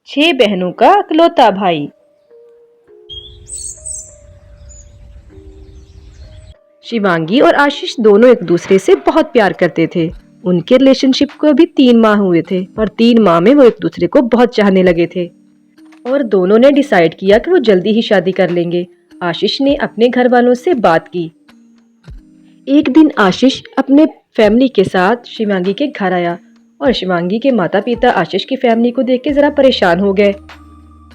छह बहनों का इकलौता भाई। शिवांगी और आशीष दोनों एक दूसरे से बहुत प्यार करते थे। उनके रिलेशनशिप को अभी 3 माह हुए थे और 3 माह में वो एक दूसरे को बहुत चाहने लगे थे और दोनों ने डिसाइड किया कि वो जल्दी ही शादी कर लेंगे। आशीष ने अपने घर वालों से बात की। एक दिन आशीष अपने फैमिली के साथ शिवांगी के घर आया और शिवांगी के माता पिता आशीष की फैमिली को देख के जरा परेशान हो गए।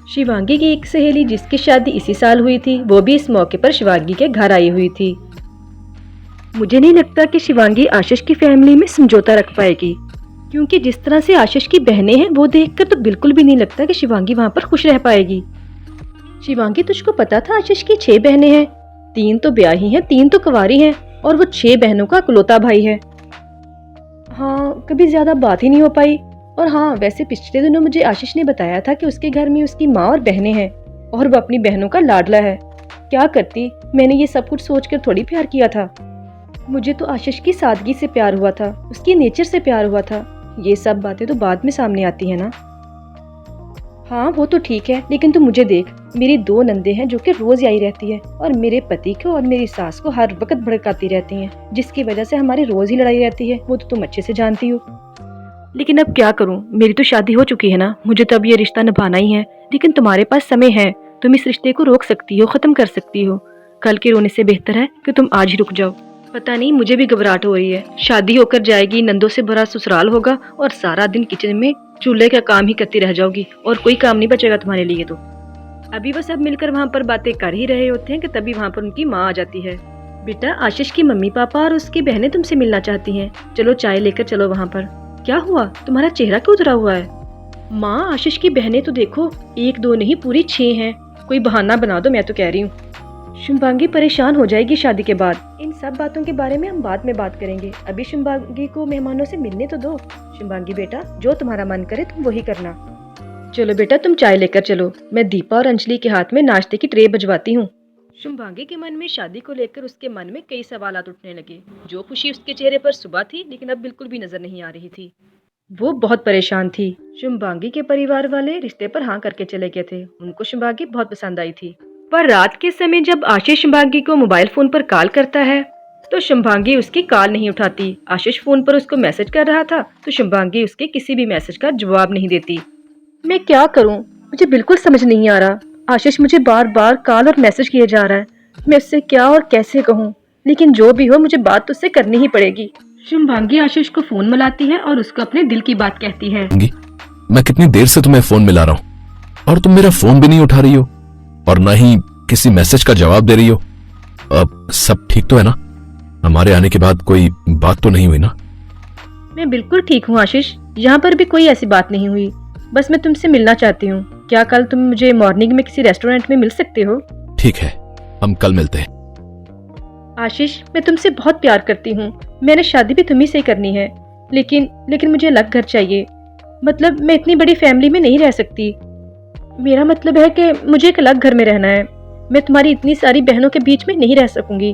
शिवांगी की एक सहेली जिसकी शादी इसी साल हुई थी, वो भी इस मौके पर शिवांगी के घर आई हुई थी। मुझे नहीं लगता कि शिवांगी आशीष की फैमिली में समझौता रख पाएगी, क्योंकि जिस तरह से आशीष की बहनें हैं वो देखकर तो बिल्कुल भी नहीं लगता कि शिवांगी वहां पर खुश रह पाएगी। शिवांगी, तुझको पता था आशीष की 6 बहनें हैं? 3 तो ब्याही हैं, 3 तो कुंवारी हैं और वो 6 बहनों का इकलौता भाई है। हाँ, कभी ज्यादा बात ही नहीं हो पाई। और हाँ, वैसे पिछले दिनों मुझे आशीष ने बताया था कि उसके घर में उसकी माँ और बहनें हैं और वो अपनी बहनों का लाडला है। क्या करती, मैंने ये सब कुछ सोचकर थोड़ी प्यार किया था। मुझे तो आशीष की सादगी से प्यार हुआ था, उसकी नेचर से प्यार हुआ था। ये सब बातें तो बाद में सामने आती है ना। हाँ वो तो ठीक है, लेकिन तू मुझे देख, मेरी 2 नंदे हैं जो कि रोज आई रहती है और मेरे पति को और मेरी सास को हर वक्त भड़काती रहती हैं, जिसकी वजह से हमारी रोज ही लड़ाई रहती है। वो तो तुम अच्छे से जानती हो। लेकिन अब क्या करूँ, मेरी तो शादी हो चुकी है ना, मुझे तो अब ये रिश्ता निभाना ही है। लेकिन तुम्हारे पास समय है, तुम इस रिश्ते को रोक सकती हो, खत्म कर सकती हो। कल के रोने से बेहतर है कि तुम आज ही रुक जाओ। पता नहीं, मुझे भी घबराहट हो रही है। शादी होकर जाएगी, नंदों से भरा ससुराल होगा और सारा दिन किचन में चूल्हे का काम ही करती रह जाओगी और कोई काम नहीं बचेगा तुम्हारे लिए। तो अभी वो सब मिलकर वहाँ पर बातें कर ही रहे होते हैं कि तभी वहाँ पर उनकी माँ आ जाती है। बेटा, आशीष की मम्मी पापा और उसकी बहनें तुमसे मिलना चाहती हैं, चलो चाय लेकर चलो वहाँ पर। क्या हुआ, तुम्हारा चेहरा क्यों उतरा हुआ है? माँ, आशीष की बहनें तो देखो, 1 2 नहीं पूरी 6 हैं। कोई बहाना बना दो, मैं तो कह रही हूँ। शिवांगी परेशान हो जाएगी शादी के बाद। इन सब बातों के बारे में हम बाद में बात करेंगे, अभी शिवांगी को मेहमानों से मिलने तो दो। शिवांगी बेटा, जो तुम्हारा मन करे तुम वही करना। चलो बेटा, तुम चाय लेकर चलो, मैं दीपा और अंजलि के हाथ में नाश्ते की ट्रे भिजवाती हूँ। शिवांगी के मन में शादी को लेकर उसके मन में कई सवालात उठने लगे। जो खुशी उसके चेहरे पर सुबह थी, लेकिन अब बिल्कुल भी नजर नहीं आ रही थी। वो बहुत परेशान थी। शिवांगी के परिवार वाले रिश्ते पर हाँ करके चले गए थे, उनको शिवांगी बहुत पसंद आई थी। पर रात के समय जब आशीष शिवांगी को मोबाइल फोन पर कॉल करता है तो शिवांगी उसकी कॉल नहीं उठाती। आशीष फोन पर उसको मैसेज कर रहा था तो शिवांगी उसके किसी भी मैसेज का जवाब नहीं देती। मैं क्या करूं, मुझे बिल्कुल समझ नहीं आ रहा। आशीष मुझे बार बार कॉल और मैसेज किए जा रहा है, मैं उससे क्या और कैसे कहूं। लेकिन जो भी हो, मुझे बात तो उससे करनी ही पड़ेगी। शिवांगी आशीष को फोन मिलाती है और उसको अपने दिल की बात कहती है। मैं कितनी देर से तुम्हें फोन मिला रहा हूँ और तुम मेरा फोन भी नहीं उठा रही हो और न ही किसी मैसेज का जवाब दे रही हो। अब सब ठीक तो है ना? हमारे आने के बाद कोई बात तो नहीं हुई ना? मैं बिल्कुल ठीक हूँ आशीष, यहाँ पर भी कोई ऐसी बात नहीं हुई। बस मैं तुमसे मिलना चाहती हूँ। क्या कल तुम मुझे मॉर्निंग में किसी रेस्टोरेंट में मिल सकते हो? ठीक है, हम कल मिलते हैं। आशीष, मैं तुमसे बहुत प्यार करती हूँ, मैंने शादी भी तुम्ही से करनी है। लेकिन मुझे अलग घर चाहिए। मतलब मैं इतनी बड़ी फैमिली में नहीं रह सकती। मेरा मतलब है कि मुझे एक अलग घर में रहना है। मैं तुम्हारी इतनी सारी बहनों के बीच में नहीं रह सकूंगी।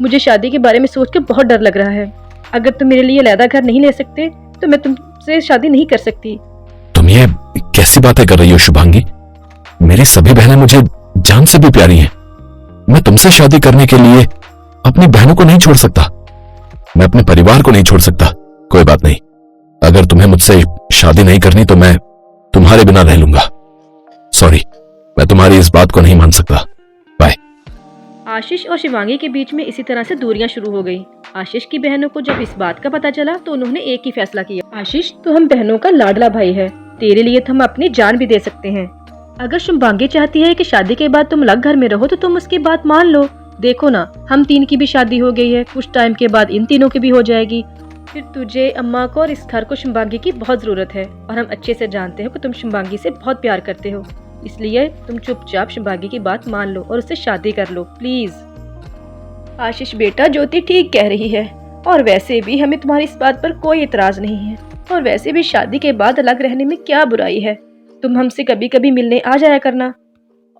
मुझे शादी के बारे में सोच के बहुत डर लग रहा है। अगर तुम मेरे लिए अलग घर नहीं ले सकते तो मैं तुमसे शादी नहीं कर सकती। तुम ये कैसी बातें कर रही हो शुभांगी? मेरी सभी बहनें मुझे जान से भी प्यारी हैं। मैं तुमसे शादी करने के लिए अपनी बहनों को नहीं छोड़ सकता, मैं अपने परिवार को नहीं छोड़ सकता। कोई बात नहीं, अगर तुम्हें मुझसे शादी नहीं करनी तो मैं तुम्हारे बिना रह लूंगा। सॉरी, मैं तुम्हारी इस बात को नहीं मान सकता। बाय। आशीष और शिवांगी के बीच में इसी तरह से दूरियां शुरू हो गई। आशीष की बहनों को जब इस बात का पता चला तो उन्होंने एक ही फैसला किया। आशीष, तो हम बहनों का लाडला भाई है, तेरे लिए तो हम अपनी जान भी दे सकते हैं। अगर शिवांगी चाहती है कि शादी के बाद तुम अलग घर में रहो तो तुम उसकी बात मान लो। देखो ना, हम 3 की भी शादी हो गई है, कुछ टाइम के बाद इन तीनों की भी हो जाएगी। फिर तुझे, अम्मा को और इस घर को शिवांगी की बहुत जरूरत है और हम अच्छे से जानते हो कि तुम शिवांगी से बहुत प्यार करते हो। इसलिए तुम चुपचाप शिवांगी की बात मान लो और उससे शादी कर लो प्लीज। आशीष बेटा, ज्योति ठीक कह रही है और वैसे भी हमें तुम्हारी इस बात पर कोई इतराज नहीं है। और वैसे भी शादी के बाद अलग रहने में क्या बुराई है। तुम हमसे कभी कभी मिलने आ जाया करना।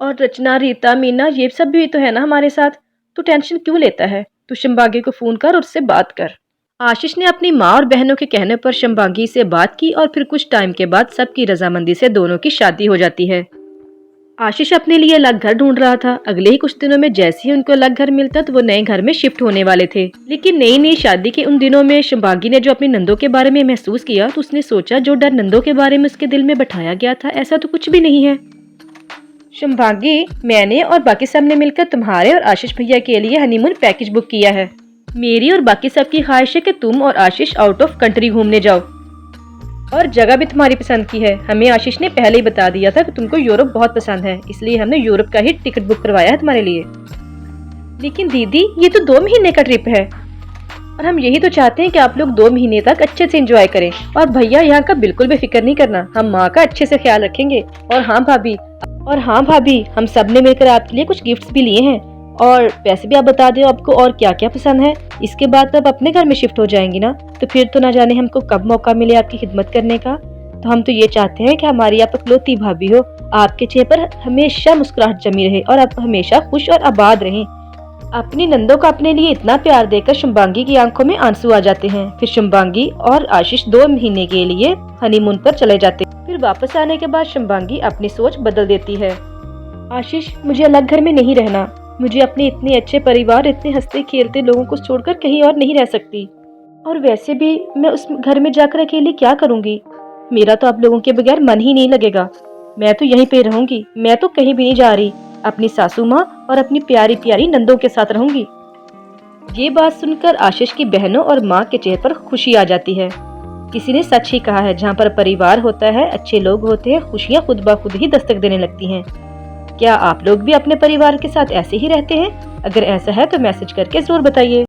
और रचना, रीता, मीना, ये सब भी तो है ना हमारे साथ। तू टेंशन क्यों लेता है? तू शिवांगी को फोन कर और उससे बात कर। आशीष ने अपनी माँ और बहनों के कहने पर शुभांगी से बात की और फिर कुछ टाइम के बाद सबकी रजामंदी से दोनों की शादी हो जाती है। आशीष अपने लिए अलग घर ढूंढ रहा था। अगले ही कुछ दिनों में जैसे ही उनको अलग घर मिलता तो वो नए घर में शिफ्ट होने वाले थे। लेकिन नई नई शादी के उन दिनों में शुभांगी ने जो अपनी नंदों के बारे में महसूस किया तो उसने सोचा जो डर नंदों के बारे में उसके दिल में बैठाया गया था ऐसा तो कुछ भी नहीं है। शुभांगी, मैंने और बाकी सब ने मिलकर तुम्हारे और आशीष भैया के लिए हनीमून पैकेज बुक किया है। मेरी और बाकी सबकी ख्वाहिश है कि तुम और आशीष आउट ऑफ कंट्री घूमने जाओ और जगह भी तुम्हारी पसंद की है। हमें आशीष ने पहले ही बता दिया था कि तुमको यूरोप बहुत पसंद है, इसलिए हमने यूरोप का ही टिकट बुक करवाया है तुम्हारे लिए। लेकिन दीदी, ये तो 2 महीने का ट्रिप है और हम यही तो चाहते हैं कि आप लोग 2 महीने तक अच्छे से एंजॉय करें। और भैया, यहाँ का बिल्कुल भी फिक्र नहीं करना, हम माँ का अच्छे से ख्याल रखेंगे। और हाँ भाभी, हम सब ने मिलकर आपके लिए कुछ गिफ्ट्स भी लिए हैं और पैसे भी आप बता दो आपको और क्या क्या पसंद है। इसके बाद तो आप अपने घर में शिफ्ट हो जाएंगी ना, तो फिर तो ना जाने हमको कब मौका मिले आपकी खिदमत करने का। तो हम तो ये चाहते हैं कि हमारी आप इकलौती भाभी हो, आपके चेहरे पर हमेशा मुस्कुराहट जमी रहे और आप हमेशा खुश और आबाद रहें। अपनी नंदों को अपने लिए इतना प्यार देकर शुभांगी की आंखों में आंसू आ जाते हैं। फिर शुभांगी और आशीष 2 महीने के लिए हनीमून पर चले जाते हैं। फिर वापस आने के बाद शुभांगी अपनी सोच बदल देती है। आशीष, मुझे अलग घर में नहीं रहना। मुझे अपने इतने अच्छे परिवार, इतने हंसते खेलते लोगों को छोड़कर कहीं और नहीं रह सकती। और वैसे भी मैं उस घर में जाकर अकेले क्या करूंगी? मेरा तो आप लोगों के बगैर मन ही नहीं लगेगा। मैं तो यहीं पे रहूंगी, मैं तो कहीं भी नहीं जा रही। अपनी सासू माँ और अपनी प्यारी प्यारी नंदों के साथ रहूंगी। ये बात सुनकर आशीष की बहनों और माँ के चेहरे पर खुशी आ जाती है। किसी ने सच ही कहा है, जहाँ पर परिवार होता है, अच्छे लोग होते हैं, खुशियाँ खुद ब खुद ही दस्तक देने लगती हैं। क्या आप लोग भी अपने परिवार के साथ ऐसे ही रहते हैं? अगर ऐसा है तो मैसेज करके जरूर बताइए।